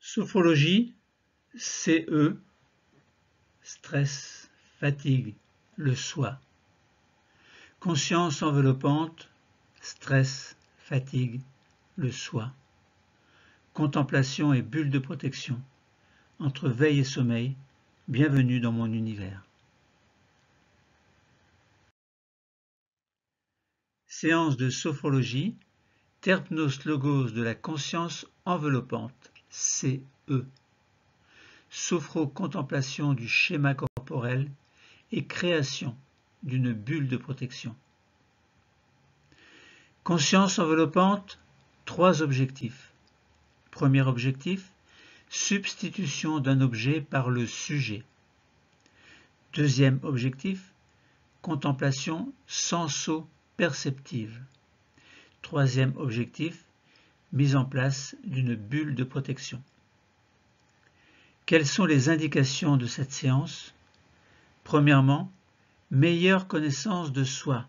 Sophrologie, CE, stress, fatigue, le soi. Conscience enveloppante, stress, fatigue, le soi. Contemplation et bulle de protection. Entre veille et sommeil, bienvenue dans mon univers. Séance de sophrologie, Terpnos Logos de la conscience enveloppante, CE. Sophro-contemplation du schéma corporel et création d'une bulle de protection. Conscience enveloppante, 3 objectifs. Premier objectif, substitution d'un objet par le sujet. Deuxième objectif, contemplation senso-perceptive. Troisième objectif, mise en place d'une bulle de protection. Quelles sont les indications de cette séance? Premièrement, meilleure connaissance de soi,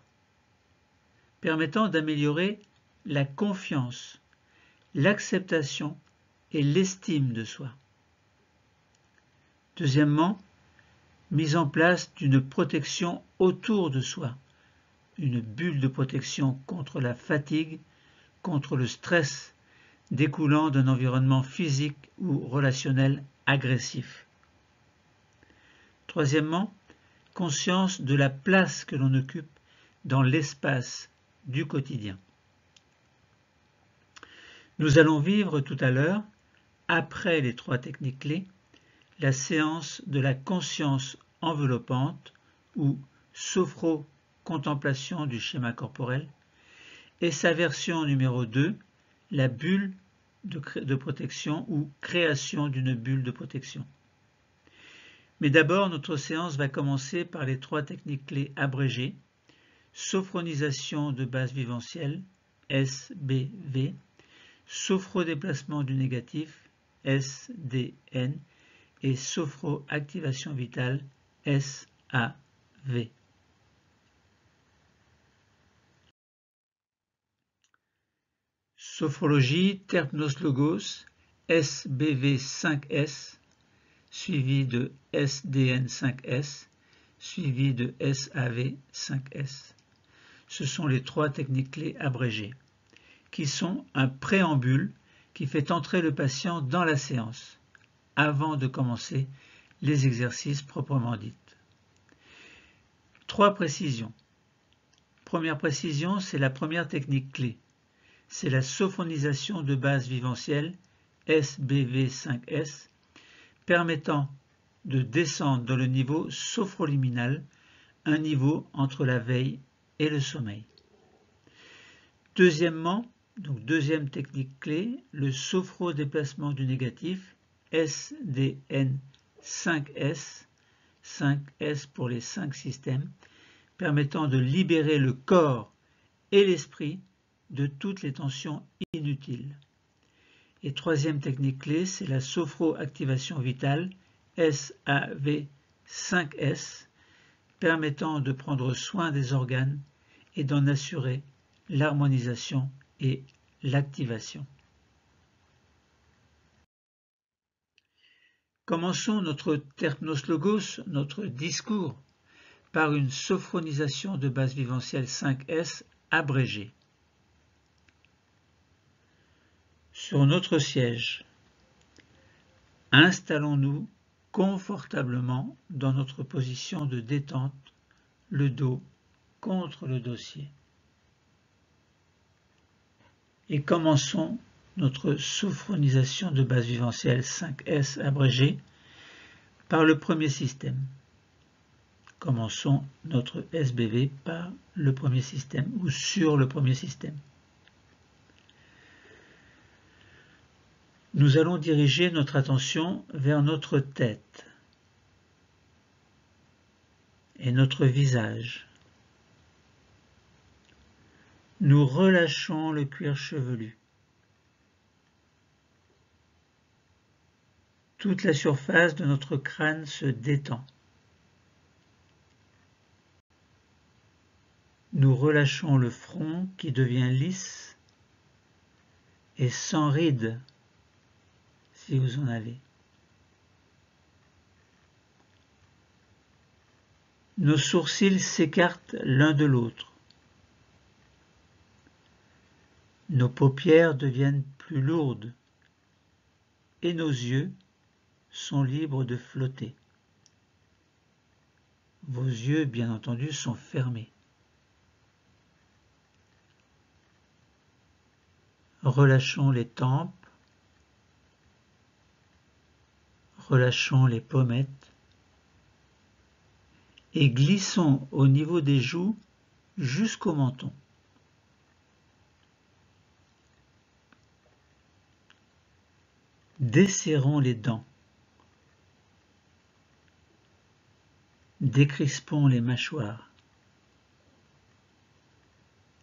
permettant d'améliorer la confiance, l'acceptation et l'estime de soi. Deuxièmement, mise en place d'une protection autour de soi, une bulle de protection contre la fatigue, contre le stress découlant d'un environnement physique ou relationnel agressif. Troisièmement, conscience de la place que l'on occupe dans l'espace du quotidien. Nous allons vivre tout à l'heure, après les 3 techniques clés, la séance de la conscience enveloppante ou sophro-contemplation du schéma corporel et sa version numéro 2, la bulle de protection ou création d'une bulle de protection. Mais d'abord, notre séance va commencer par les 3 techniques clés abrégées, sophronisation de base viventielle, SBV, sophrodéplacement du négatif, SDN, et sophroactivation vitale, SAV. Sophrologie, Terpnos Logos, SBV5S, suivi de SDN5S, suivi de SAV5S. Ce sont les 3 techniques clés abrégées, qui sont un préambule qui fait entrer le patient dans la séance, avant de commencer les exercices proprement dits. 3 précisions. Première précision, c'est la première technique clé. C'est la sophronisation de base viventielle, SBV5S, permettant de descendre dans le niveau sophroliminal, un niveau entre la veille et le sommeil. Deuxièmement, donc deuxième technique clé, le sophrodéplacement du négatif, SDN5S, 5S pour les 5 systèmes, permettant de libérer le corps et l'esprit de toutes les tensions inutiles. Et troisième technique clé, c'est la sophroactivation vitale, SAV5S, permettant de prendre soin des organes et d'en assurer l'harmonisation et l'activation. Commençons notre Terpnos Logos, notre discours, par une sophronisation de base viventielle 5S abrégée. Sur notre siège, installons-nous confortablement dans notre position de détente, le dos contre le dossier. Et commençons notre sophronisation de base viventielle 5S abrégée par le premier système. Commençons notre SBV par le premier système ou sur le premier système. Nous allons diriger notre attention vers notre tête et notre visage. Nous relâchons le cuir chevelu. Toute la surface de notre crâne se détend. Nous relâchons le front qui devient lisse et sans rides, si vous en avez. Nos sourcils s'écartent l'un de l'autre. Nos paupières deviennent plus lourdes et nos yeux sont libres de flotter. Vos yeux, bien entendu, sont fermés. Relâchons les tempes, relâchons les pommettes et glissons au niveau des joues jusqu'au menton. Desserrons les dents. Décrispons les mâchoires.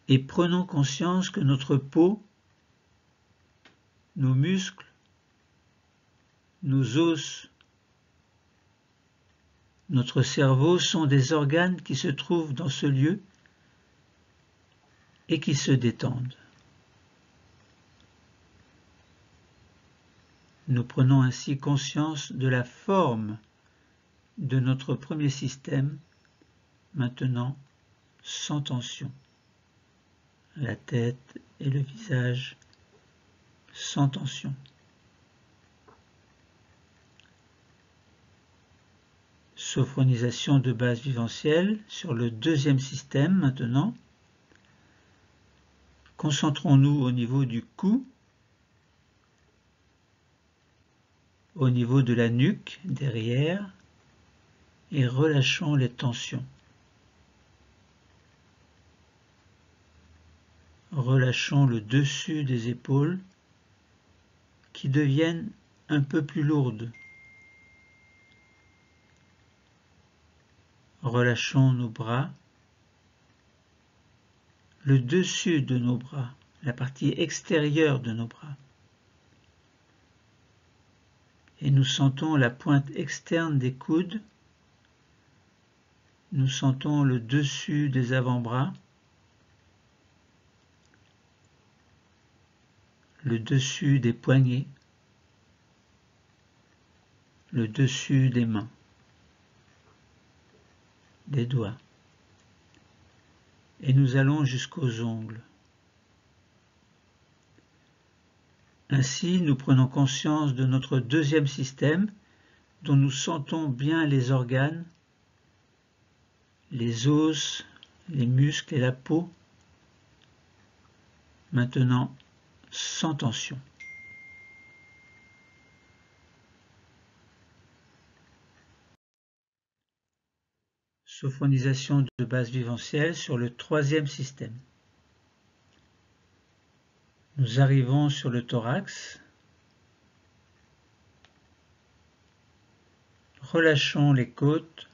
Et prenons conscience que notre peau, nos muscles, nos os, notre cerveau sont des organes qui se trouvent dans ce lieu et qui se détendent. Nous prenons ainsi conscience de la forme de notre premier système, maintenant sans tension. La tête et le visage sans tension. Sophronisation de base viventielle sur le deuxième système maintenant. Concentrons-nous au niveau du cou, au niveau de la nuque derrière et relâchons les tensions. Relâchons le dessus des épaules qui deviennent un peu plus lourdes. Relâchons nos bras, le dessus de nos bras, la partie extérieure de nos bras. Et nous sentons la pointe externe des coudes, nous sentons le dessus des avant-bras, le dessus des poignets, le dessus des mains, des doigts. Et nous allons jusqu'aux ongles. Ainsi, nous prenons conscience de notre deuxième système, dont nous sentons bien les organes, les os, les muscles et la peau, maintenant sans tension. Sophronisation de base viventielle sur le troisième système. Nous arrivons sur le thorax. Relâchons les côtes,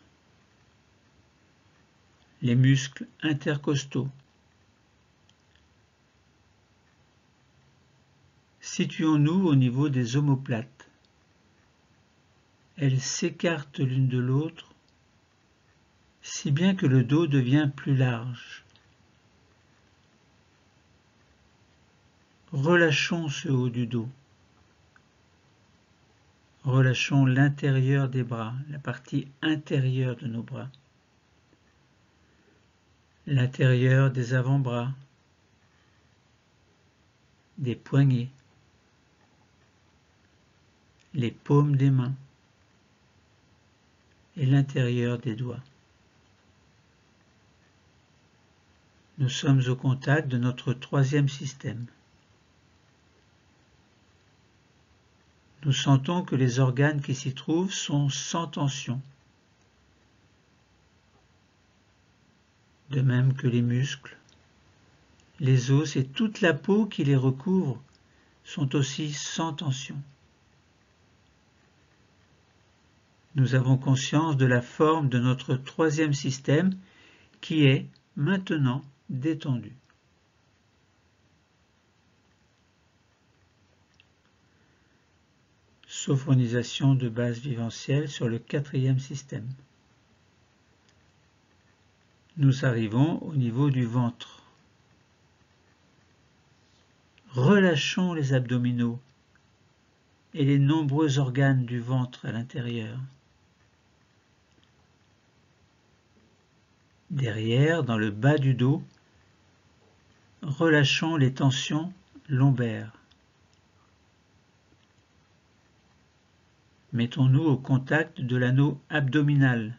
les muscles intercostaux. Situons-nous au niveau des omoplates. Elles s'écartent l'une de l'autre, si bien que le dos devient plus large. Relâchons ce haut du dos. Relâchons l'intérieur des bras, la partie intérieure de nos bras. L'intérieur des avant-bras, des poignets, les paumes des mains et l'intérieur des doigts. Nous sommes au contact de notre troisième système. Nous sentons que les organes qui s'y trouvent sont sans tension, de même que les muscles, les os et toute la peau qui les recouvre sont aussi sans tension. Nous avons conscience de la forme de notre troisième système qui est maintenant détendu. Sophronisation de base viventielle sur le quatrième système. Nous arrivons au niveau du ventre. Relâchons les abdominaux, et les nombreux organes du ventre à l'intérieur. Derrière, dans le bas du dos, relâchons les tensions lombaires. Mettons-nous au contact de l'anneau abdominal.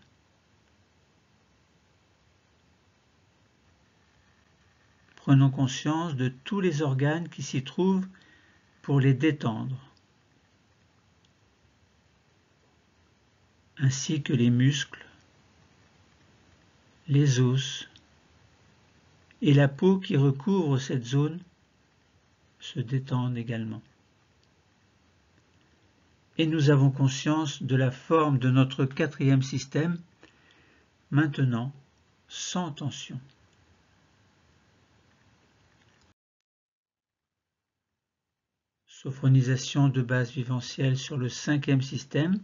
Prenons conscience de tous les organes qui s'y trouvent pour les détendre, ainsi que les muscles, les os et la peau qui recouvre cette zone se détendent également. Et nous avons conscience de la forme de notre quatrième système, maintenant sans tension. Sophronisation de base vivencielle sur le cinquième système.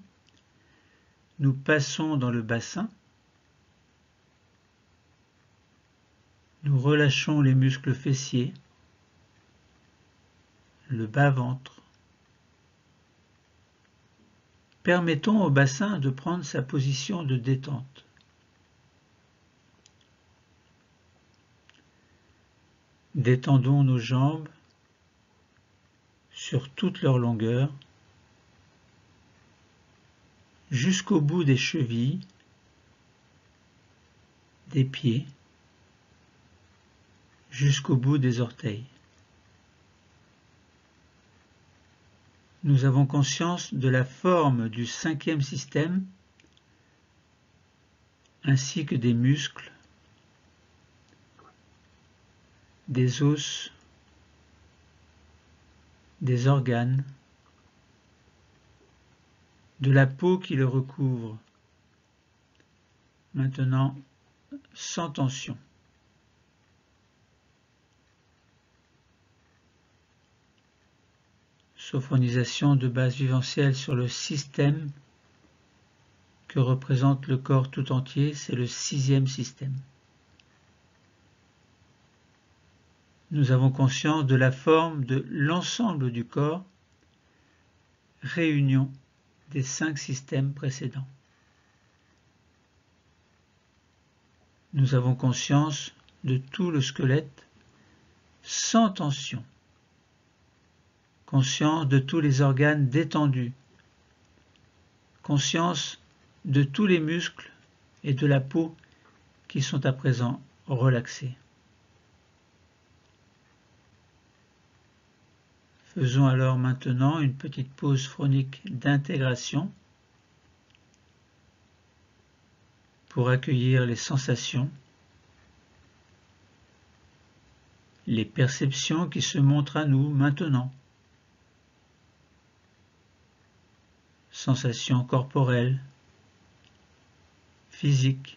Nous passons dans le bassin. Nous relâchons les muscles fessiers, le bas-ventre. Permettons au bassin de prendre sa position de détente. Détendons nos jambes sur toute leur longueur, jusqu'au bout des chevilles, des pieds, jusqu'au bout des orteils. Nous avons conscience de la forme du cinquième système, ainsi que des muscles, des os, des organes, de la peau qui le recouvre, maintenant sans tension. Sophronisation de base vivencielle sur le système que représente le corps tout entier, c'est le sixième système. Nous avons conscience de la forme de l'ensemble du corps, réunion des 5 systèmes précédents. Nous avons conscience de tout le squelette sans tension, conscience de tous les organes détendus, conscience de tous les muscles et de la peau qui sont à présent relaxés. Faisons alors maintenant une petite pause phronique d'intégration pour accueillir les sensations, les perceptions qui se montrent à nous maintenant. Sensations corporelles, physiques,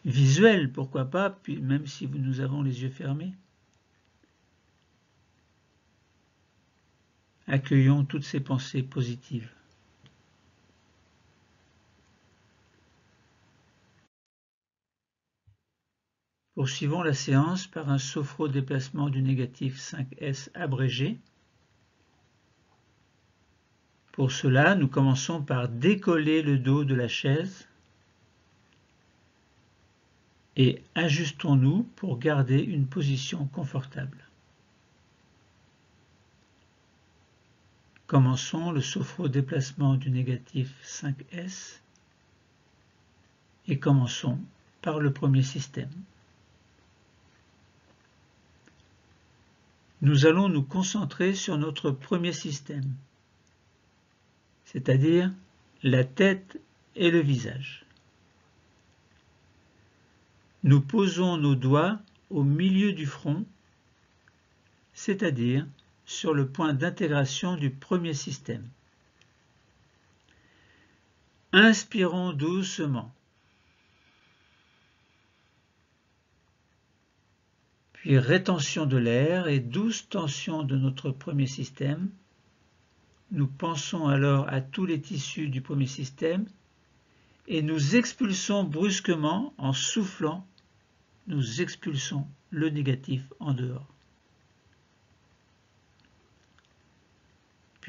visuelles, pourquoi pas, puis même si nous avons les yeux fermés. Accueillons toutes ces pensées positives. Poursuivons la séance par un sophro-déplacement du négatif 5S abrégé. Pour cela, nous commençons par décoller le dos de la chaise et ajustons-nous pour garder une position confortable. Commençons le sophro-déplacement du négatif 5S et commençons par le premier système. Nous allons nous concentrer sur notre premier système, c'est-à-dire la tête et le visage. Nous posons nos doigts au milieu du front, c'est-à-dire sur le point d'intégration du premier système. Inspirons doucement. Puis rétention de l'air et douce tension de notre premier système. Nous pensons alors à tous les tissus du premier système et nous expulsons brusquement en soufflant, nous expulsons le négatif en dehors.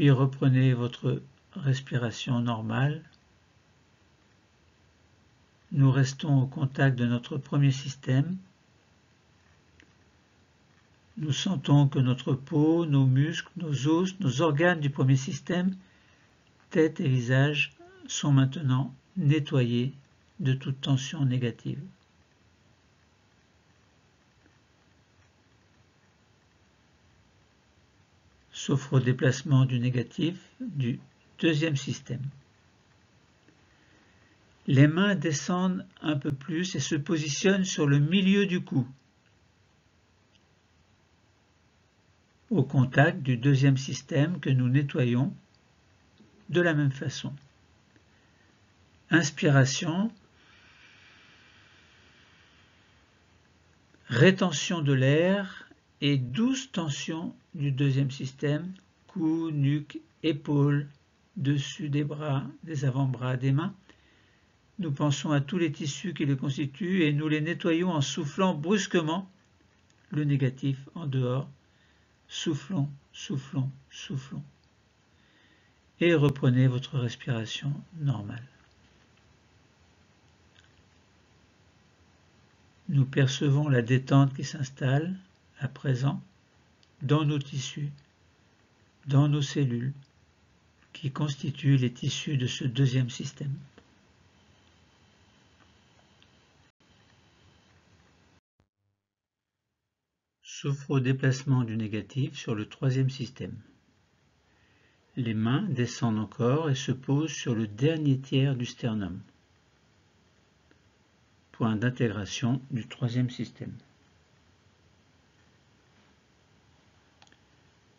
Puis reprenez votre respiration normale. Nous restons au contact de notre premier système. Nous sentons que notre peau, nos muscles, nos os, nos organes du premier système, tête et visage, sont maintenant nettoyés de toute tension négative. Sauf au déplacement du négatif du deuxième système. Les mains descendent un peu plus et se positionnent sur le milieu du cou, au contact du deuxième système que nous nettoyons de la même façon. Inspiration, rétention de l'air et douce tension du deuxième système, cou, nuque, épaules, dessus des bras, des avant-bras, des mains. Nous pensons à tous les tissus qui les constituent et nous les nettoyons en soufflant brusquement le négatif en dehors. Soufflons, soufflons, soufflons. Et reprenez votre respiration normale. Nous percevons la détente qui s'installe à présent dans nos tissus, dans nos cellules, qui constituent les tissus de ce deuxième système. Souffre au déplacement du négatif sur le troisième système. Les mains descendent encore et se posent sur le dernier tiers du sternum, point d'intégration du troisième système.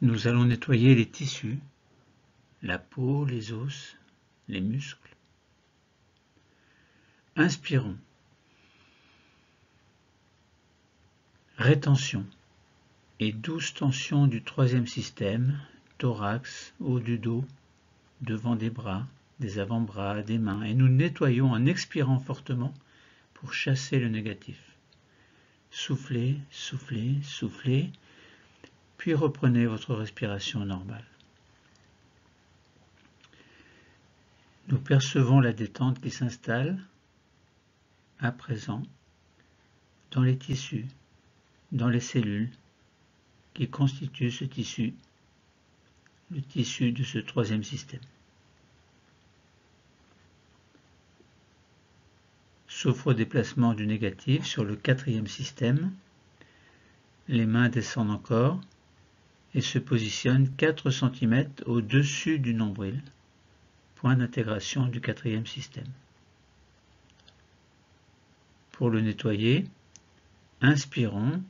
Nous allons nettoyer les tissus, la peau, les os, les muscles. Inspirons. Rétention et douce tension du troisième système, thorax, haut du dos, devant des bras, des avant-bras, des mains, et nous nettoyons en expirant fortement pour chasser le négatif. Soufflez, soufflez, soufflez, puis reprenez votre respiration normale. Nous percevons la détente qui s'installe à présent dans les tissus, dans les cellules qui constituent ce tissu, le tissu de ce troisième système. Sauf au déplacement du négatif sur le quatrième système, les mains descendent encore et se positionnent 4 cm au-dessus du nombril, point d'intégration du quatrième système. Pour le nettoyer, inspirons,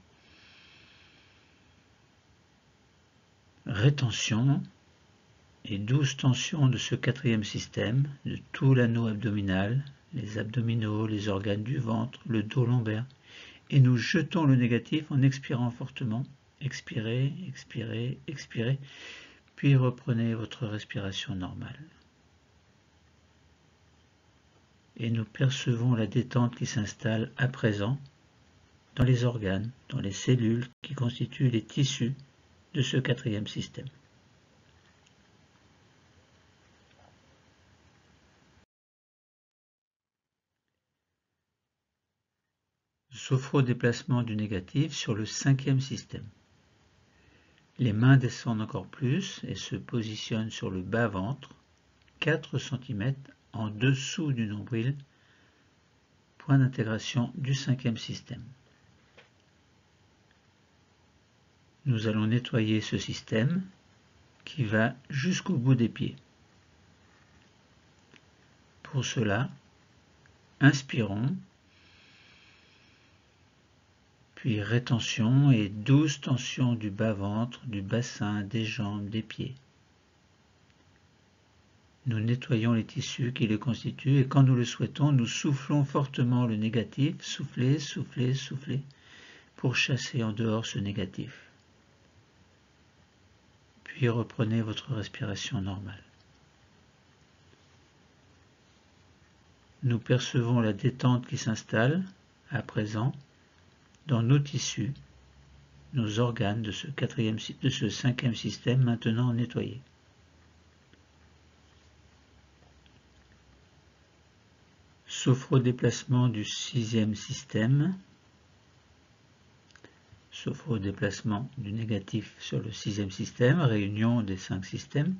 rétention et douce tension de ce quatrième système, de tout l'anneau abdominal, les abdominaux, les organes du ventre, le dos lombaire, et nous jetons le négatif en expirant fortement. Expirez, expirez, expirez, puis reprenez votre respiration normale. Et nous percevons la détente qui s'installe à présent dans les organes, dans les cellules qui constituent les tissus de ce quatrième système. Sauf au déplacement du négatif sur le cinquième système. Les mains descendent encore plus et se positionnent sur le bas-ventre, 4 cm en dessous du nombril, point d'intégration du cinquième système. Nous allons nettoyer ce système qui va jusqu'au bout des pieds. Pour cela, inspirons, puis rétention et douce tension du bas-ventre, du bassin, des jambes, des pieds. Nous nettoyons les tissus qui les constituent et quand nous le souhaitons, nous soufflons fortement le négatif, soufflez, soufflez, soufflez, pour chasser en dehors ce négatif. Puis reprenez votre respiration normale. Nous percevons la détente qui s'installe, à présent, dans nos tissus, nos organes de ce cinquième système maintenant nettoyés. Sophodéplacement du 6e système. Sophodéplacement du négatif sur le 6e système, réunion des 5 systèmes.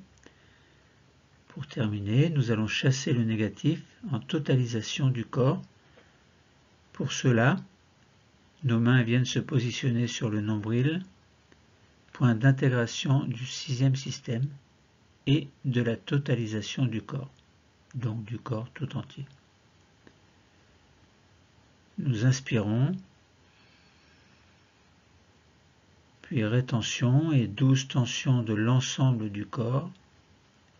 Pour terminer, nous allons chasser le négatif en totalisation du corps. Pour cela, nos mains viennent se positionner sur le nombril, point d'intégration du 6e système et de la totalisation du corps, donc du corps tout entier. Nous inspirons, puis rétention et douce tension de l'ensemble du corps,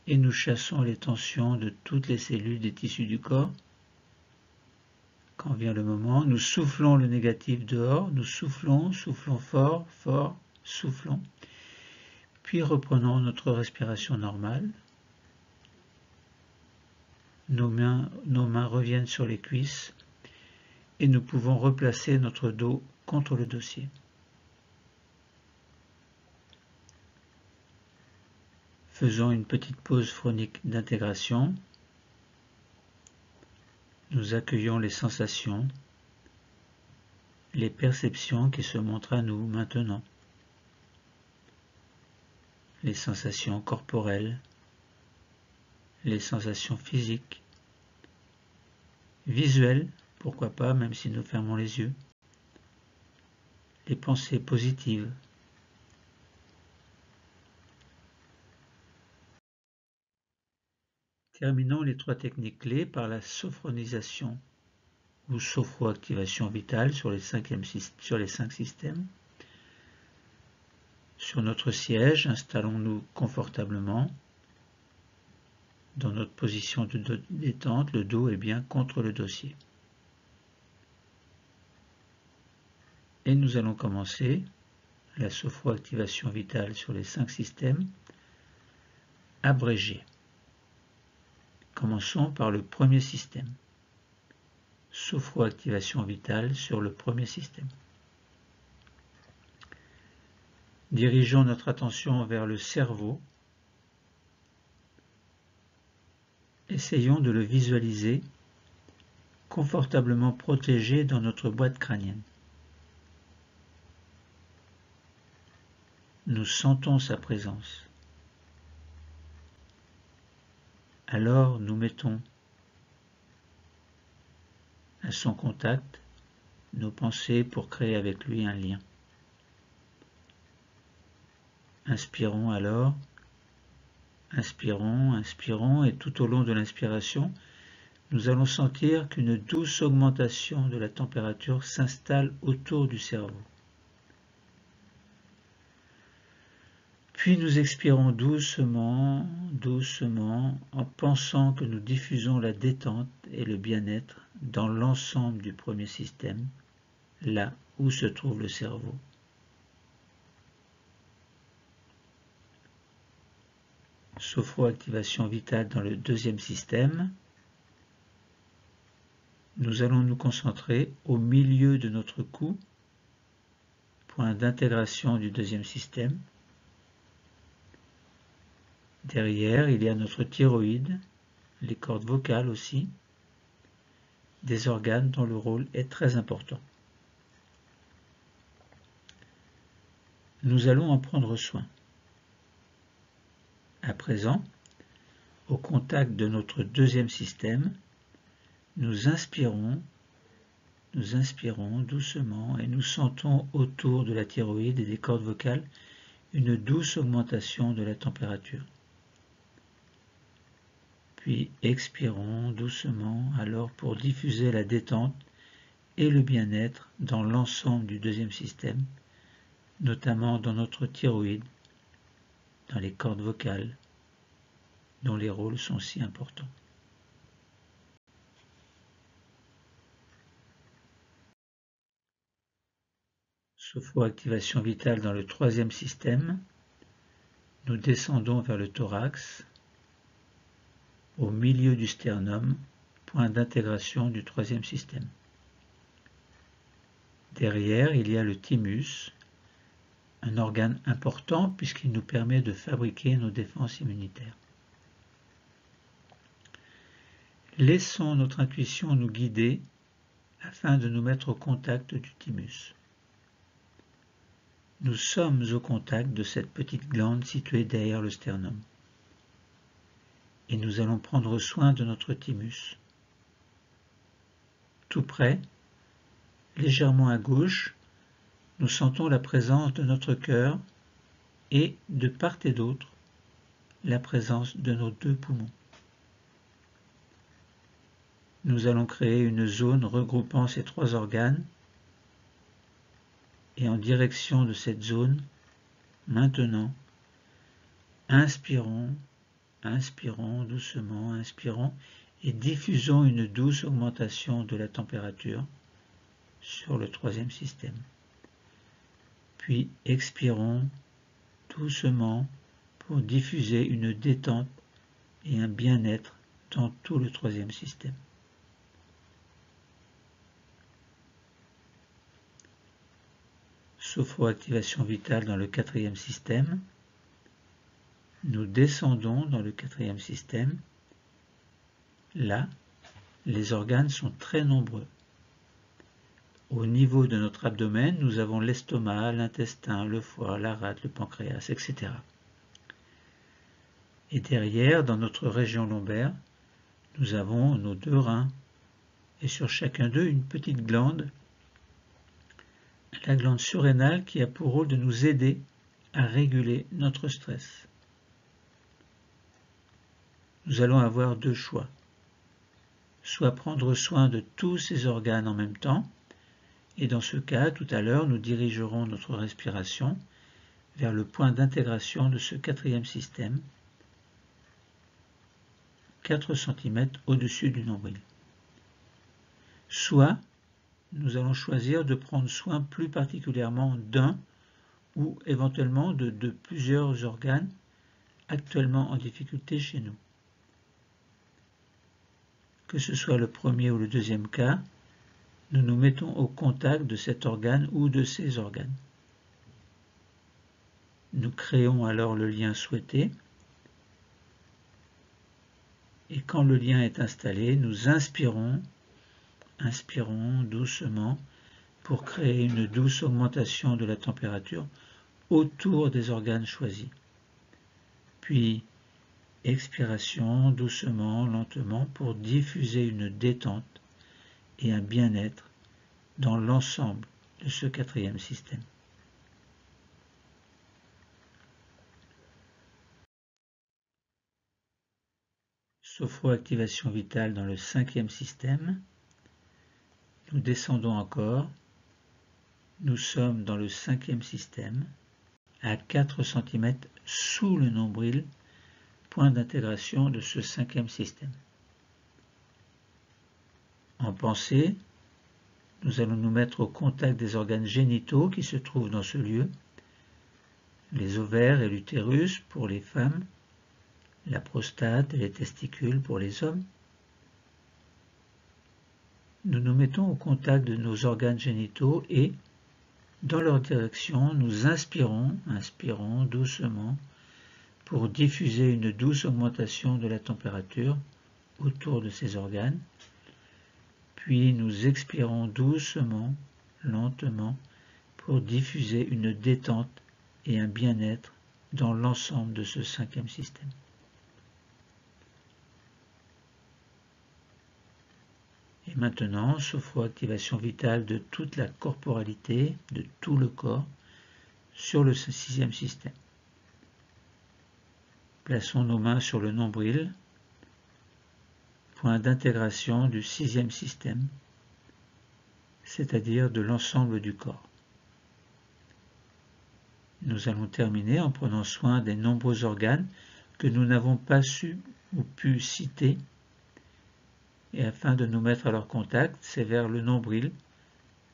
et nous chassons les tensions de toutes les cellules des tissus du corps. Quand vient le moment, nous soufflons le négatif dehors, nous soufflons fort, fort, soufflons, puis reprenons notre respiration normale. Nos mains reviennent sur les cuisses et nous pouvons replacer notre dos contre le dossier. Faisons une petite pause phonique d'intégration. Nous accueillons les sensations, les perceptions qui se montrent à nous maintenant. Les sensations corporelles, les sensations physiques, visuelles, pourquoi pas, même si nous fermons les yeux, les pensées positives. Terminons les 3 techniques clés par la sophronisation ou sophroactivation vitale sur les 5 systèmes. Sur notre siège, installons-nous confortablement. Dans notre position de détente, le dos est bien contre le dossier. Et nous allons commencer la sophroactivation vitale sur les 5 systèmes, abrégée. Commençons par le premier système. Sophroactivation vitale sur le premier système. Dirigeons notre attention vers le cerveau. Essayons de le visualiser confortablement protégé dans notre boîte crânienne. Nous sentons sa présence. Alors nous mettons à son contact nos pensées pour créer avec lui un lien. Inspirons alors, inspirons et tout au long de l'inspiration, nous allons sentir qu'une douce augmentation de la température s'installe autour du cerveau. Puis nous expirons doucement, doucement, en pensant que nous diffusons la détente et le bien-être dans l'ensemble du premier système, là où se trouve le cerveau. Sophroactivation vitale dans le deuxième système. Nous allons nous concentrer au milieu de notre cou, point d'intégration du deuxième système. Derrière, il y a notre thyroïde, les cordes vocales aussi, des organes dont le rôle est très important. Nous allons en prendre soin. À présent, au contact de notre deuxième système, nous inspirons doucement et nous sentons autour de la thyroïde et des cordes vocales une douce augmentation de la température. Puis expirons doucement alors pour diffuser la détente et le bien-être dans l'ensemble du deuxième système, notamment dans notre thyroïde, dans les cordes vocales, dont les rôles sont si importants. Sophroactivation vitale dans le troisième système. Nous descendons vers le thorax, au milieu du sternum, point d'intégration du troisième système. Derrière, il y a le thymus, un organe important puisqu'il nous permet de fabriquer nos défenses immunitaires. Laissons notre intuition nous guider afin de nous mettre au contact du thymus. Nous sommes au contact de cette petite glande située derrière le sternum. Et nous allons prendre soin de notre thymus. Tout près, légèrement à gauche, nous sentons la présence de notre cœur et, de part et d'autre, la présence de nos 2 poumons. Nous allons créer une zone regroupant ces 3 organes et en direction de cette zone, maintenant, inspirons, inspirons doucement, inspirons et diffusons une douce augmentation de la température sur le 3e système. Puis expirons doucement pour diffuser une détente et un bien-être dans tout le 3e système. Sophroactivation vitale dans le 4e système. Nous descendons dans le 4e système. Là, les organes sont très nombreux. Au niveau de notre abdomen, nous avons l'estomac, l'intestin, le foie, la rate, le pancréas, etc. Et derrière, dans notre région lombaire, nous avons nos 2 reins, et sur chacun d'eux, une petite glande, la glande surrénale qui a pour rôle de nous aider à réguler notre stress. Nous allons avoir 2 choix. Soit prendre soin de tous ces organes en même temps, et dans ce cas, tout à l'heure, nous dirigerons notre respiration vers le point d'intégration de ce 4e système, 4 cm au-dessus du nombril. Soit, nous allons choisir de prendre soin plus particulièrement d'un ou éventuellement de plusieurs organes actuellement en difficulté chez nous. Que ce soit le premier ou le 2e cas, nous nous mettons au contact de cet organe ou de ces organes. Nous créons alors le lien souhaité. Et quand le lien est installé, nous inspirons doucement pour créer une douce augmentation de la température autour des organes choisis. Puis, expiration doucement, lentement pour diffuser une détente et un bien-être dans l'ensemble de ce 4e système. Sophroactivation vitale dans le 5e système. Nous descendons encore. Nous sommes dans le 5e système, à 4 cm sous le nombril, point d'intégration de ce 5e système. En pensée, nous allons nous mettre au contact des organes génitaux qui se trouvent dans ce lieu, les ovaires et l'utérus pour les femmes, la prostate et les testicules pour les hommes. Nous nous mettons au contact de nos organes génitaux et, dans leur direction, nous inspirons doucement pour diffuser une douce augmentation de la température autour de ces organes. Puis nous expirons doucement, lentement, pour diffuser une détente et un bien-être dans l'ensemble de ce 5e système. Et maintenant, sophroactivation vitale de toute la corporalité, de tout le corps, sur le 6e système. Plaçons nos mains sur le nombril, point d'intégration du 6e système, c'est-à-dire de l'ensemble du corps. Nous allons terminer en prenant soin des nombreux organes que nous n'avons pas su ou pu citer, et afin de nous mettre à leur contact, c'est vers le nombril,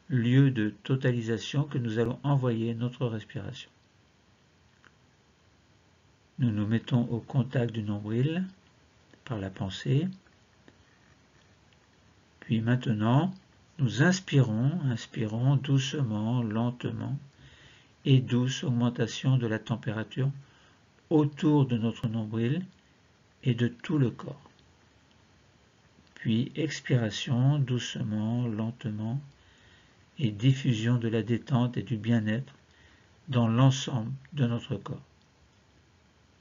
lieu de totalisation, que nous allons envoyer notre respiration. Nous nous mettons au contact du nombril par la pensée. Puis maintenant, nous inspirons doucement, lentement, et douce augmentation de la température autour de notre nombril et de tout le corps. puis expiration, doucement, lentement, et diffusion de la détente et du bien-être dans l'ensemble de notre corps.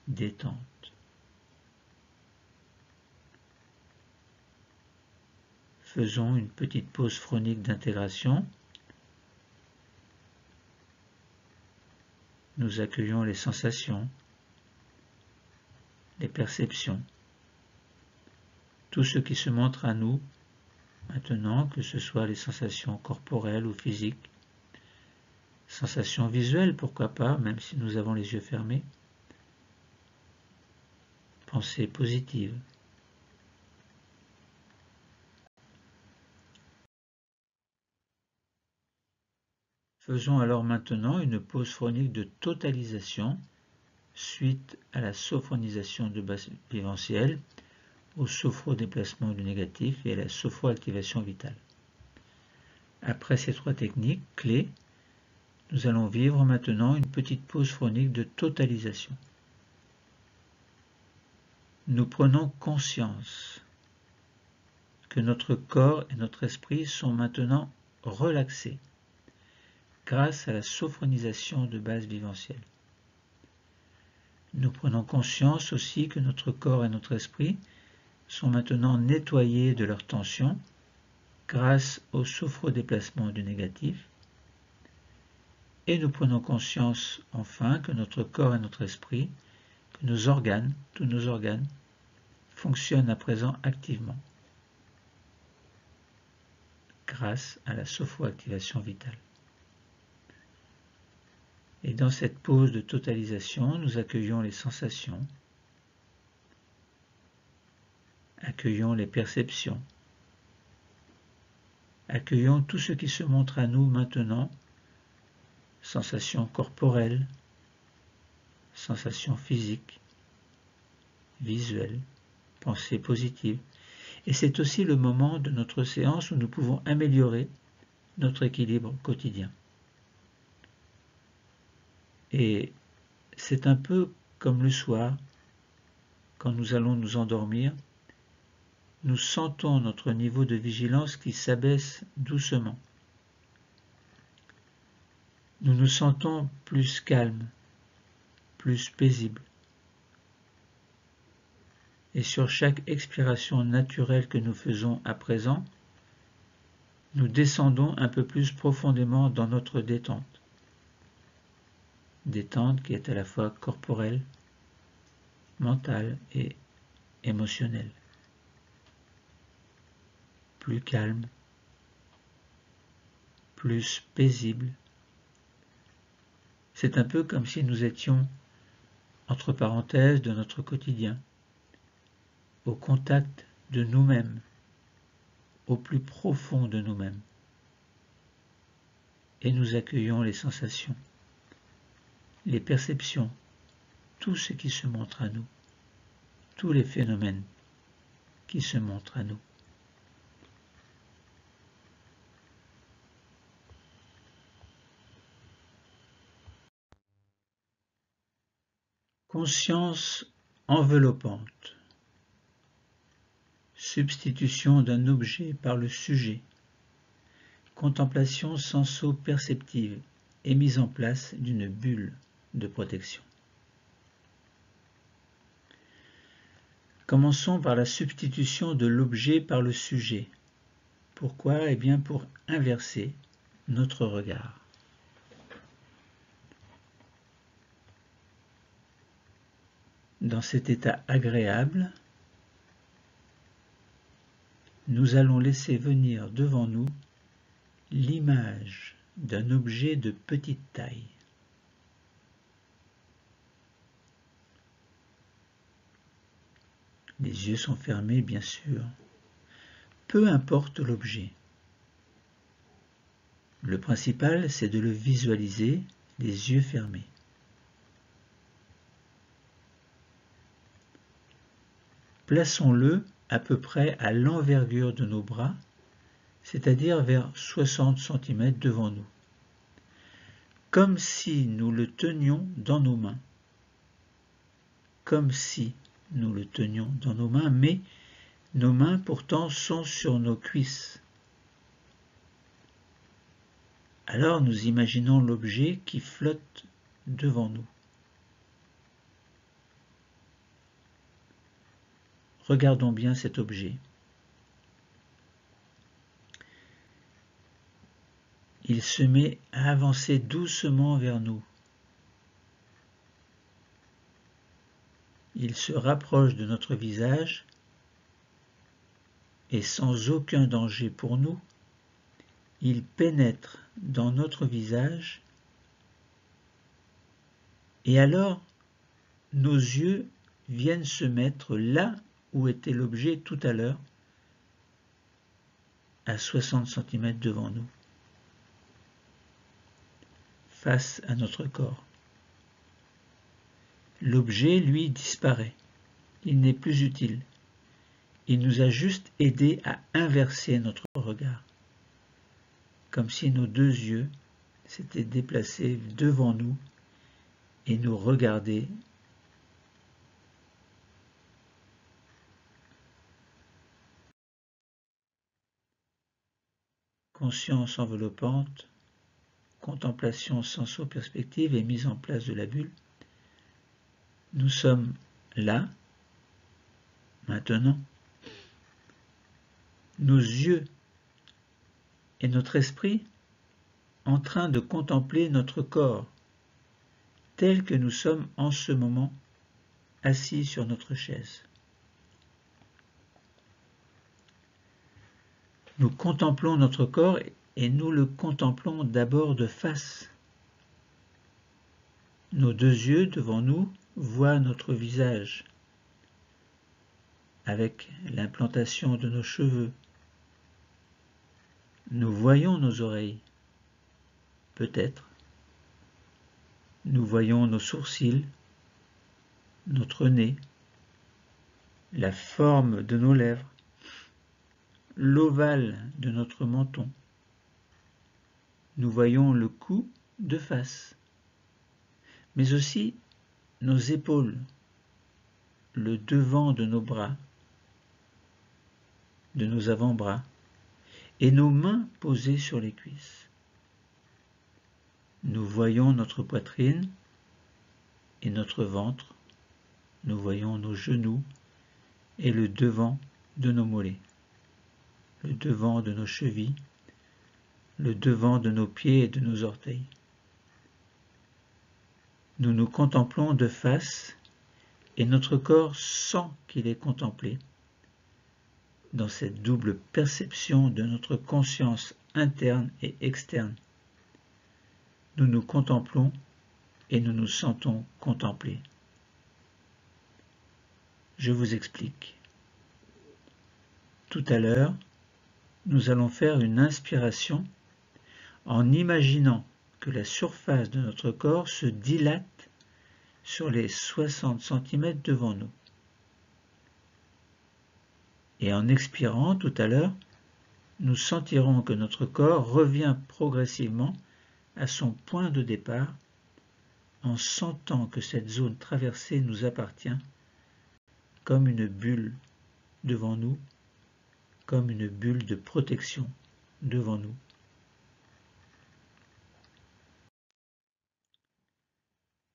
Détente. Faisons une petite pause phronique d'intégration. Nous accueillons les sensations, les perceptions, tout ce qui se montre à nous maintenant, que ce soit les sensations corporelles ou physiques, sensations visuelles, pourquoi pas, même si nous avons les yeux fermés, pensées positives. Faisons alors maintenant une pause phronique de totalisation suite à la sophronisation de base viventielle, au sophrodéplacement du négatif et à la sophroactivation vitale. Après ces trois techniques clés, nous allons vivre maintenant une petite pause phronique de totalisation. Nous prenons conscience que notre corps et notre esprit sont maintenant relaxés grâce à la sophronisation de base viventielle. Nous prenons conscience aussi que notre corps et notre esprit sont maintenant nettoyés de leur tension grâce au sophrodéplacement du négatif. Et nous prenons conscience enfin que notre corps et notre esprit, que nos organes, tous nos organes, fonctionnent à présent activement grâce à la sophroactivation vitale. Et dans cette pause de totalisation, nous accueillons les sensations, accueillons les perceptions, accueillons tout ce qui se montre à nous maintenant, sensations corporelles, sensations physiques, visuelles, pensées positives. Et c'est aussi le moment de notre séance où nous pouvons améliorer notre équilibre quotidien. Et c'est un peu comme le soir, quand nous allons nous endormir, nous sentons notre niveau de vigilance qui s'abaisse doucement. Nous nous sentons plus calmes, plus paisibles. Et sur chaque expiration naturelle que nous faisons à présent, nous descendons un peu plus profondément dans notre détente. Détente qui est à la fois corporelle, mentale et émotionnelle. Plus calme, plus paisible. C'est un peu comme si nous étions, entre parenthèses, de notre quotidien, au contact de nous-mêmes, au plus profond de nous-mêmes. Et nous accueillons les sensations, les perceptions, tout ce qui se montre à nous, tous les phénomènes qui se montrent à nous. Conscience enveloppante. Substitution d'un objet par le sujet. Contemplation senso-perceptive et mise en place d'une bulle de protection. Commençons par la substitution de l'objet par le sujet. Pourquoi ? Eh bien pour inverser notre regard. Dans cet état agréable, nous allons laisser venir devant nous l'image d'un objet de petite taille. Les yeux sont fermés, bien sûr. Peu importe l'objet. Le principal, c'est de le visualiser, les yeux fermés. Plaçons-le à peu près à l'envergure de nos bras, c'est-à-dire vers 60 cm devant nous, comme si nous le tenions dans nos mains. Comme si nous le tenions dans nos mains, mais Nos mains pourtant sont sur nos cuisses. Alors nous imaginons l'objet qui flotte devant nous. Regardons bien cet objet. Il se met à avancer doucement vers nous. Il se rapproche de notre visage et sans aucun danger pour nous, il pénètre dans notre visage et alors nos yeux viennent se mettre là où était l'objet tout à l'heure, à 60 cm devant nous, face à notre corps. L'objet, lui, disparaît. Il n'est plus utile. Il nous a juste aidé à inverser notre regard, comme si nos deux yeux s'étaient déplacés devant nous et nous regardaient. Conscience enveloppante, contemplation senso-perspective et mise en place de la bulle. Nous sommes là, maintenant. Nos yeux et notre esprit en train de contempler notre corps, tel que nous sommes en ce moment, assis sur notre chaise. Nous contemplons notre corps et nous le contemplons d'abord de face. Nos deux yeux devant nous voient notre visage, avec l'implantation de nos cheveux. Nous voyons nos oreilles, peut-être. Nous voyons nos sourcils, notre nez, la forme de nos lèvres, l'ovale de notre menton. Nous voyons le cou de face, mais aussi nos épaules, le devant de nos bras, de nos avant-bras, et nos mains posées sur les cuisses. Nous voyons notre poitrine et notre ventre, nous voyons nos genoux et le devant de nos mollets, le devant de nos chevilles, le devant de nos pieds et de nos orteils. Nous nous contemplons de face et notre corps sent qu'il est contemplé. Dans cette double perception de notre conscience interne et externe, nous nous contemplons et nous nous sentons contemplés. Je vous explique. Tout à l'heure, nous allons faire une inspiration en imaginant que la surface de notre corps se dilate sur les 60 cm devant nous. Et en expirant tout à l'heure, nous sentirons que notre corps revient progressivement à son point de départ en sentant que cette zone traversée nous appartient comme une bulle devant nous, comme une bulle de protection devant nous.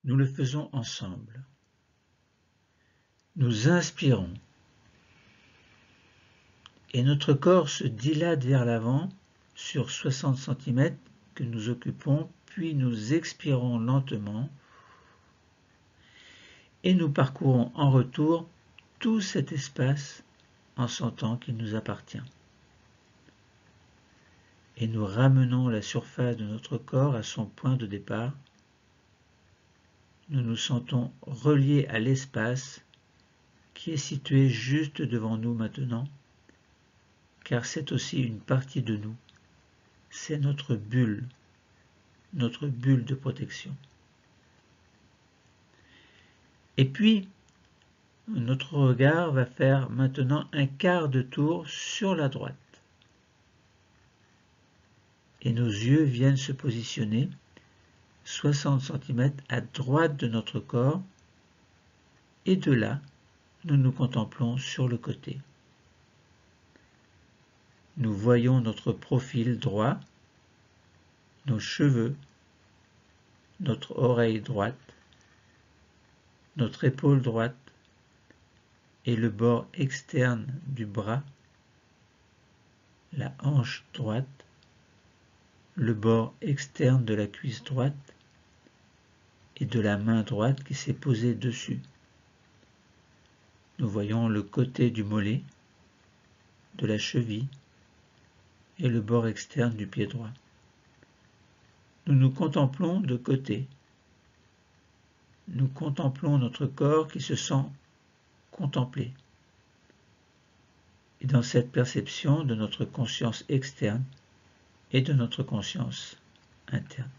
Nous le faisons ensemble. Nous inspirons et notre corps se dilate vers l'avant sur 60 cm que nous occupons, puis nous expirons lentement et nous parcourons en retour tout cet espace en sentant qu'il nous appartient. Et nous ramenons la surface de notre corps à son point de départ. Nous nous sentons reliés à l'espace qui est situé juste devant nous maintenant, car c'est aussi une partie de nous. C'est notre bulle de protection. Et puis, notre regard va faire maintenant un quart de tour sur la droite. Et nos yeux viennent se positionner 60 cm à droite de notre corps, et de là, nous nous contemplons sur le côté. nous voyons notre profil droit, nos cheveux, notre oreille droite, notre épaule droite et le bord externe du bras, la hanche droite, le bord externe de la cuisse droite et de la main droite qui s'est posée dessus. Nous voyons le côté du mollet, de la cheville et le bord externe du pied droit. Nous nous contemplons de côté. Nous contemplons notre corps qui se sent contemplé. Et dans cette perception de notre conscience externe et de notre conscience interne.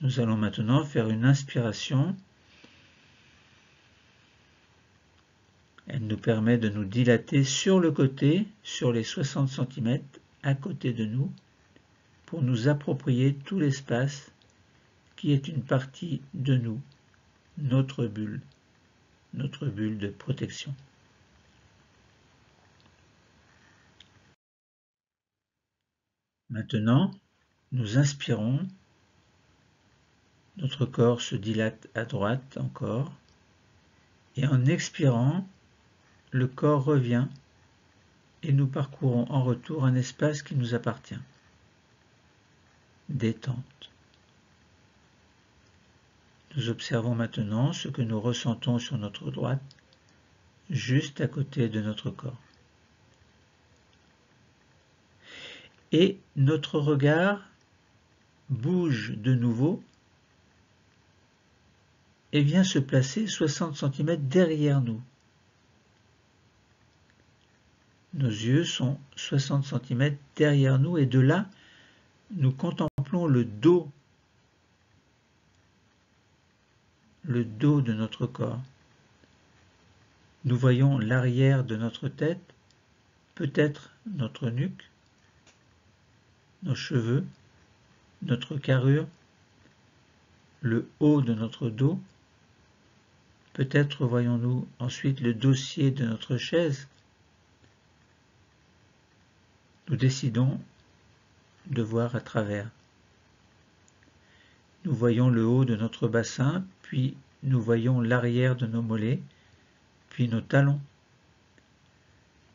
Nous allons maintenant faire une inspiration. Elle nous permet de nous dilater sur le côté, sur les 60 cm à côté de nous, pour nous approprier tout l'espace qui est une partie de nous, notre bulle de protection. Maintenant, nous inspirons, notre corps se dilate à droite encore, et en expirant, le corps revient et nous parcourons en retour un espace qui nous appartient. Détente. Nous observons maintenant ce que nous ressentons sur notre droite, juste à côté de notre corps. Et notre regard bouge de nouveau et vient se placer 60 cm derrière nous. Nos yeux sont 60 cm derrière nous et de là, nous contemplons le dos de notre corps. Nous voyons l'arrière de notre tête, peut-être notre nuque, nos cheveux, notre carrure, le haut de notre dos. Peut-être voyons-nous ensuite le dossier de notre chaise. Nous décidons de voir à travers. Nous voyons le haut de notre bassin, puis nous voyons l'arrière de nos mollets, puis nos talons.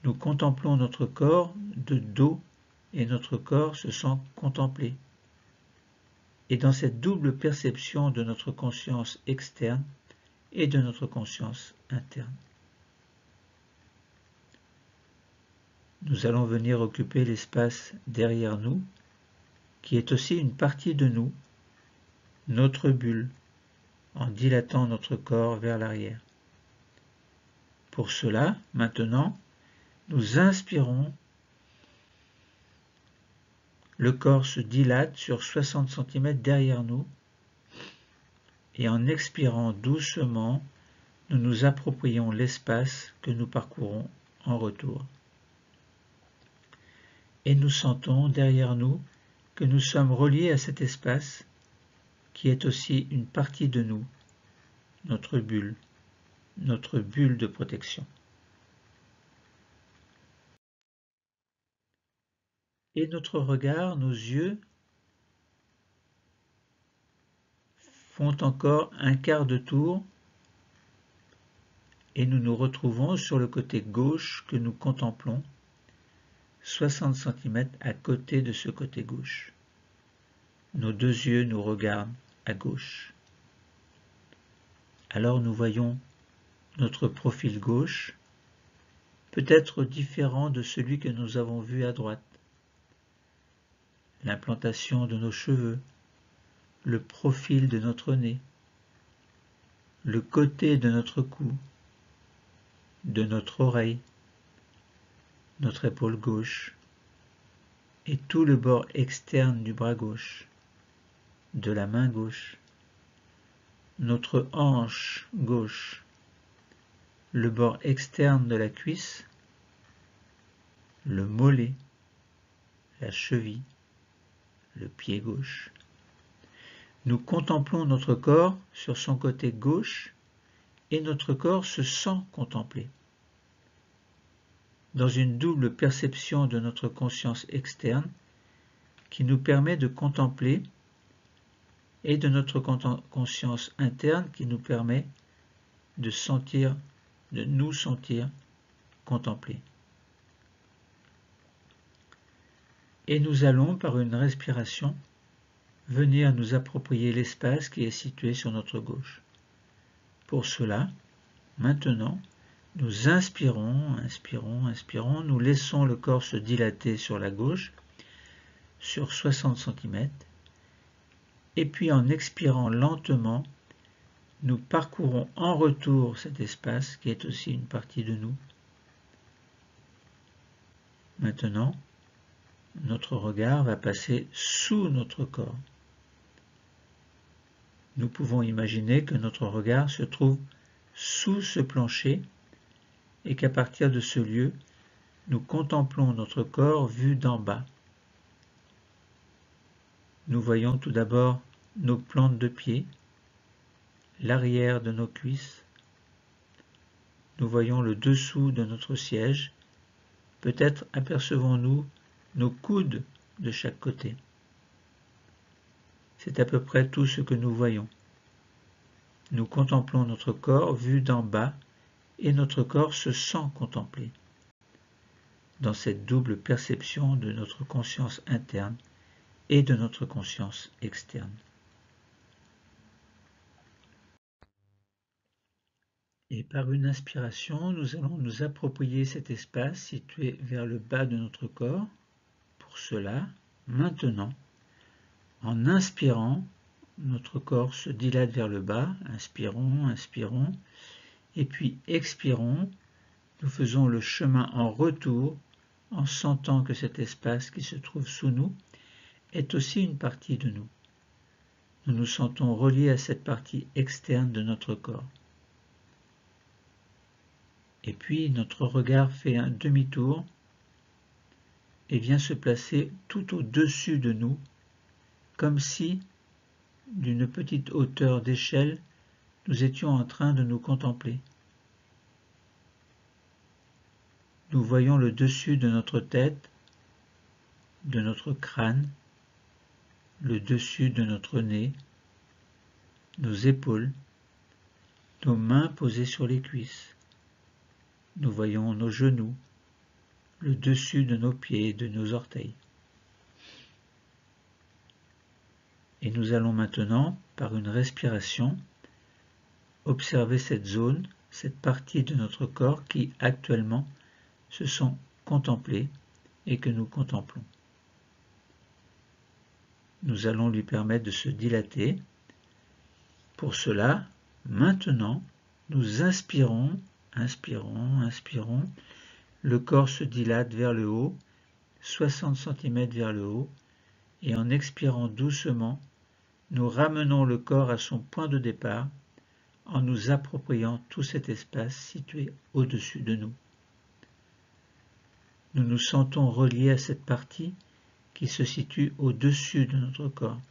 Nous contemplons notre corps de dos et notre corps se sent contemplé. Et dans cette double perception de notre conscience externe et de notre conscience interne. Nous allons venir occuper l'espace derrière nous, qui est aussi une partie de nous, notre bulle, en dilatant notre corps vers l'arrière. Pour cela, maintenant, nous inspirons, le corps se dilate sur 60 cm derrière nous, et en expirant doucement, nous nous approprions l'espace que nous parcourons en retour. Et nous sentons derrière nous que nous sommes reliés à cet espace qui est aussi une partie de nous, notre bulle de protection. Et notre regard, nos yeux, font encore un quart de tour et nous nous retrouvons sur le côté gauche que nous contemplons, 60 cm à côté de ce côté gauche. Nos deux yeux nous regardent à gauche. Alors nous voyons notre profil gauche, peut-être différent de celui que nous avons vu à droite. L'implantation de nos cheveux, le profil de notre nez, le côté de notre cou, de notre oreille, notre épaule gauche et tout le bord externe du bras gauche, de la main gauche, notre hanche gauche, le bord externe de la cuisse, le mollet, la cheville, le pied gauche. Nous contemplons notre corps sur son côté gauche et notre corps se sent contemplé. dans une double perception de notre conscience externe qui nous permet de contempler et de notre conscience interne qui nous permet de nous sentir contempler. Et nous allons, par une respiration, venir nous approprier l'espace qui est situé sur notre gauche. Pour cela, maintenant, nous inspirons, nous laissons le corps se dilater sur la gauche, sur 60 cm, et puis en expirant lentement, nous parcourons en retour cet espace qui est aussi une partie de nous. Maintenant, notre regard va passer sous notre corps. Nous pouvons imaginer que notre regard se trouve sous ce plancher et qu'à partir de ce lieu, nous contemplons notre corps vu d'en bas. Nous voyons tout d'abord nos plantes de pied, l'arrière de nos cuisses. Nous voyons le dessous de notre siège. Peut-être apercevons-nous nos coudes de chaque côté. C'est à peu près tout ce que nous voyons. Nous contemplons notre corps vu d'en bas et notre corps se sent contemplé dans cette double perception de notre conscience interne et de notre conscience externe. Et par une inspiration, nous allons nous approprier cet espace situé vers le bas de notre corps. Pour cela, maintenant, en inspirant, notre corps se dilate vers le bas. Inspirons, inspirons. Et puis expirons. Nous faisons le chemin en retour en sentant que cet espace qui se trouve sous nous est aussi une partie de nous. Nous nous sentons reliés à cette partie externe de notre corps. Et puis notre regard fait un demi-tour et vient se placer tout au-dessus de nous, comme si, d'une petite hauteur d'échelle, nous étions en train de nous contempler. Nous voyons le dessus de notre tête, de notre crâne, le dessus de notre nez, nos épaules, nos mains posées sur les cuisses. Nous voyons nos genoux, le dessus de nos pieds et de nos orteils. Et nous allons maintenant, par une respiration, observer cette zone, cette partie de notre corps qui, actuellement, se sent contemplée et que nous contemplons. Nous allons lui permettre de se dilater. Pour cela, maintenant, nous inspirons, inspirons, le corps se dilate vers le haut, 60 cm vers le haut, et en expirant doucement, nous ramenons le corps à son point de départ en nous appropriant tout cet espace situé au-dessus de nous. Nous nous sentons reliés à cette partie qui se situe au-dessus de notre corps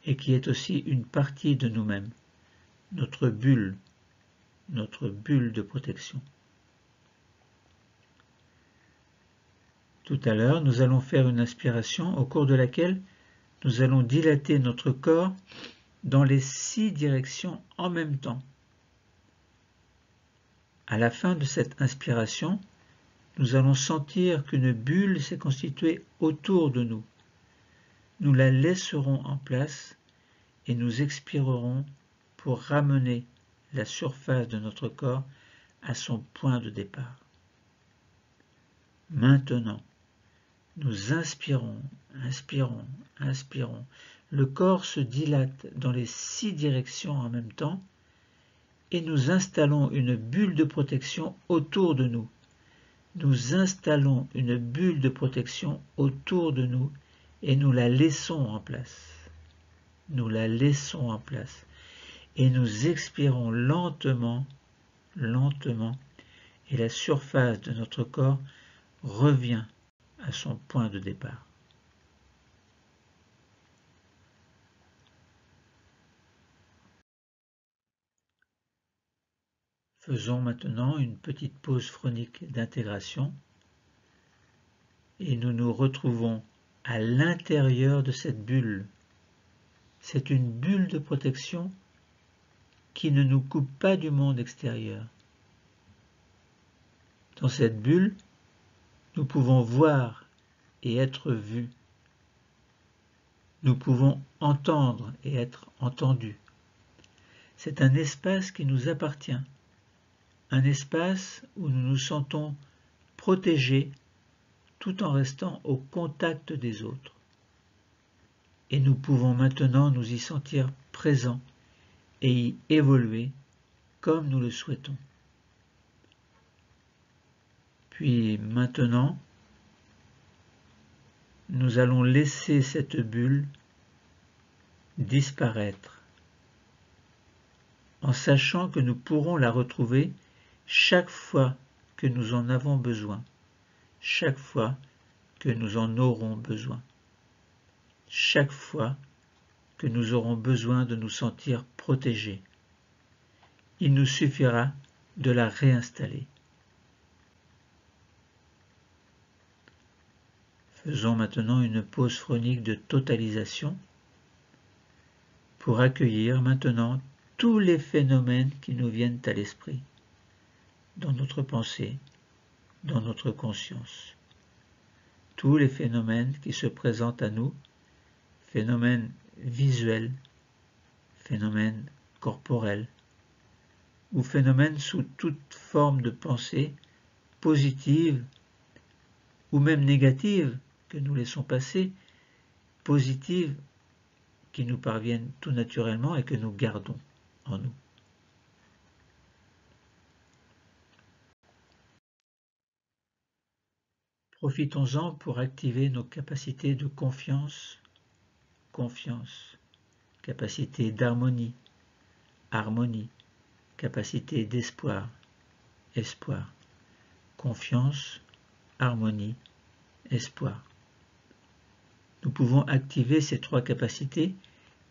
et qui est aussi une partie de nous-mêmes, notre bulle de protection. Tout à l'heure, nous allons faire une inspiration au cours de laquelle nous allons dilater notre corps dans les 6 directions en même temps. À la fin de cette inspiration, nous allons sentir qu'une bulle s'est constituée autour de nous. Nous la laisserons en place et nous expirerons pour ramener la surface de notre corps à son point de départ. Maintenant, nous inspirons. Le corps se dilate dans les 6 directions en même temps et nous installons une bulle de protection autour de nous. Nous installons une bulle de protection autour de nous et nous la laissons en place. Nous la laissons en place. Et nous expirons lentement, et la surface de notre corps revient à son point de départ. Faisons maintenant une petite pause phronique d'intégration et nous nous retrouvons à l'intérieur de cette bulle. C'est une bulle de protection qui ne nous coupe pas du monde extérieur. Dans cette bulle, nous pouvons voir et être vus. Nous pouvons entendre et être entendus. C'est un espace qui nous appartient, un espace où nous nous sentons protégés tout en restant au contact des autres. Et nous pouvons maintenant nous y sentir présents et y évoluer comme nous le souhaitons. Puis maintenant, nous allons laisser cette bulle disparaître, en sachant que nous pourrons la retrouver chaque fois que nous en avons besoin, chaque fois que nous en aurons besoin, chaque fois que nous aurons besoin de nous sentir protégés. Il nous suffira de la réinstaller. Faisons maintenant une pause phonique de totalisation pour accueillir maintenant tous les phénomènes qui nous viennent à l'esprit, dans notre pensée, dans notre conscience. Tous les phénomènes qui se présentent à nous, phénomènes visuels, phénomènes corporels, ou phénomènes sous toute forme de pensée, positive ou même négative, que nous laissons passer, positives qui nous parviennent tout naturellement et que nous gardons en nous. Profitons-en pour activer nos capacités de confiance, capacité d'harmonie, capacité d'espoir, confiance, harmonie, espoir. Nous pouvons activer ces trois capacités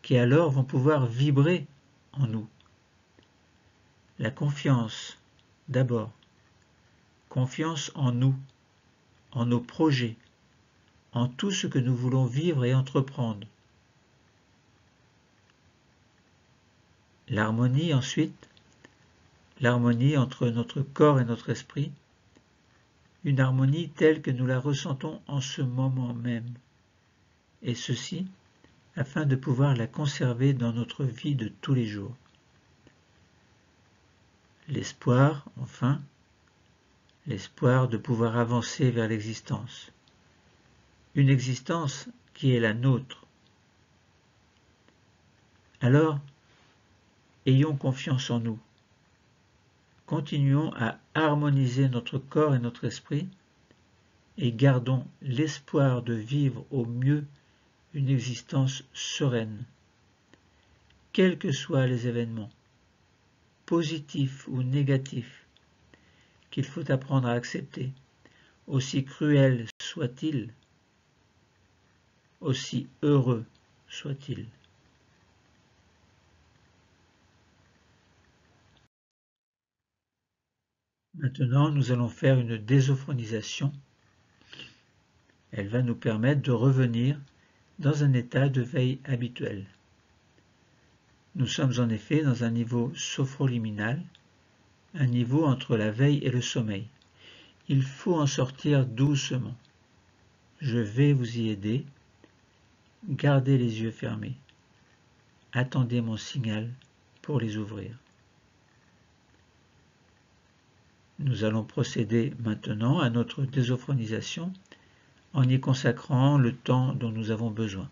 qui alors vont pouvoir vibrer en nous. La confiance, d'abord. Confiance en nous, en nos projets, en tout ce que nous voulons vivre et entreprendre. L'harmonie ensuite, l'harmonie entre notre corps et notre esprit, une harmonie telle que nous la ressentons en ce moment même, et ceci afin de pouvoir la conserver dans notre vie de tous les jours. L'espoir, enfin, l'espoir de pouvoir avancer vers l'existence, une existence qui est la nôtre. Alors, ayons confiance en nous. Continuons à harmoniser notre corps et notre esprit et gardons l'espoir de vivre au mieux une existence sereine, quels que soient les événements, positifs ou négatifs, qu'il faut apprendre à accepter, aussi cruels soient-ils, aussi heureux soient-ils. Maintenant, nous allons faire une désophonisation. Elle va nous permettre de revenir dans un état de veille habituel. Nous sommes en effet dans un niveau sophroliminal, un niveau entre la veille et le sommeil. Il faut en sortir doucement. Je vais vous y aider. Gardez les yeux fermés. Attendez mon signal pour les ouvrir. Nous allons procéder maintenant à notre désophonisation en y consacrant le temps dont nous avons besoin.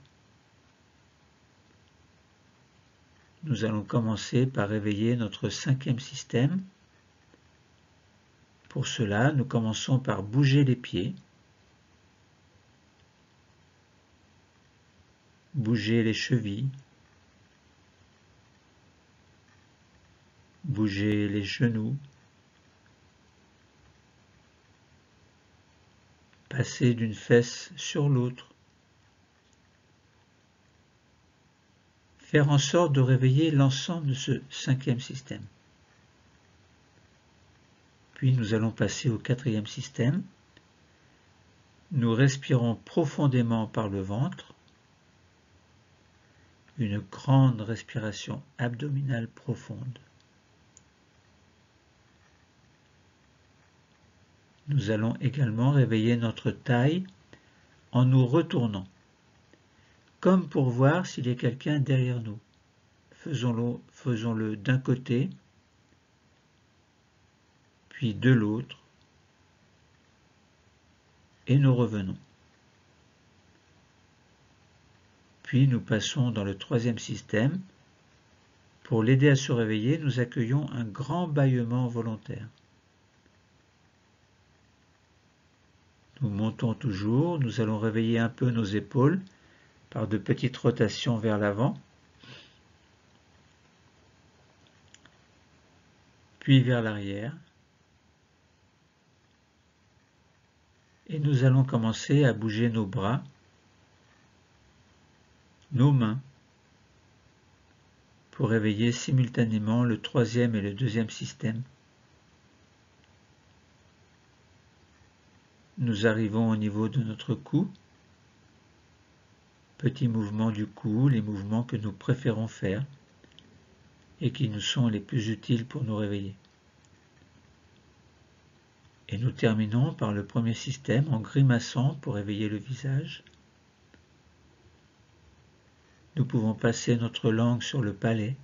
Nous allons commencer par réveiller notre cinquième système. Pour cela, nous commençons par bouger les pieds, bouger les chevilles, bouger les genoux, passer d'une fesse sur l'autre, faire en sorte de réveiller l'ensemble de ce cinquième système. Puis nous allons passer au quatrième système, Nous respirons profondément par le ventre, une grande respiration abdominale profonde. Nous allons également réveiller notre taille en nous retournant, comme pour voir s'il y a quelqu'un derrière nous. Faisons-le d'un côté, puis de l'autre, et nous revenons. Puis nous passons dans le troisième système. Pour l'aider à se réveiller, nous accueillons un grand bâillement volontaire. Nous montons toujours, nous allons réveiller un peu nos épaules par de petites rotations vers l'avant, puis vers l'arrière. Et nous allons commencer à bouger nos bras, nos mains, pour réveiller simultanément le troisième et le deuxième système. Nous arrivons au niveau de notre cou. Petits mouvements du cou, les mouvements que nous préférons faire et qui nous sont les plus utiles pour nous réveiller. Et nous terminons par le premier système en grimaçant pour réveiller le visage. Nous pouvons passer notre langue sur le palais,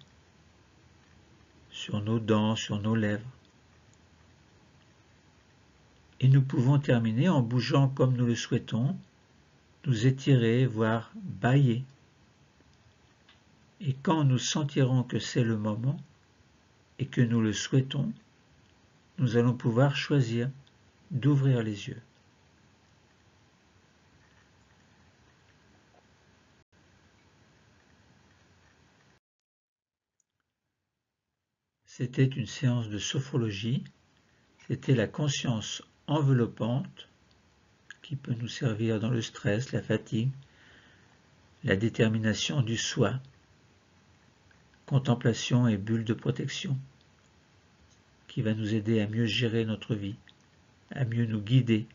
sur nos dents, sur nos lèvres. Et nous pouvons terminer en bougeant comme nous le souhaitons, nous étirer, voire bâiller. Et quand nous sentirons que c'est le moment et que nous le souhaitons, nous allons pouvoir choisir d'ouvrir les yeux. C'était une séance de sophrologie. C'était la conscience enveloppante qui peut nous servir dans le stress, la fatigue, la détermination du soi, contemplation et bulle de protection, qui va nous aider à mieux gérer notre vie, à mieux nous guider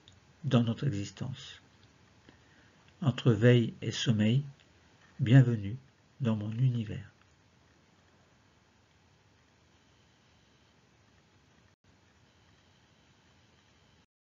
dans notre existence. Entre veille et sommeil, bienvenue dans mon univers.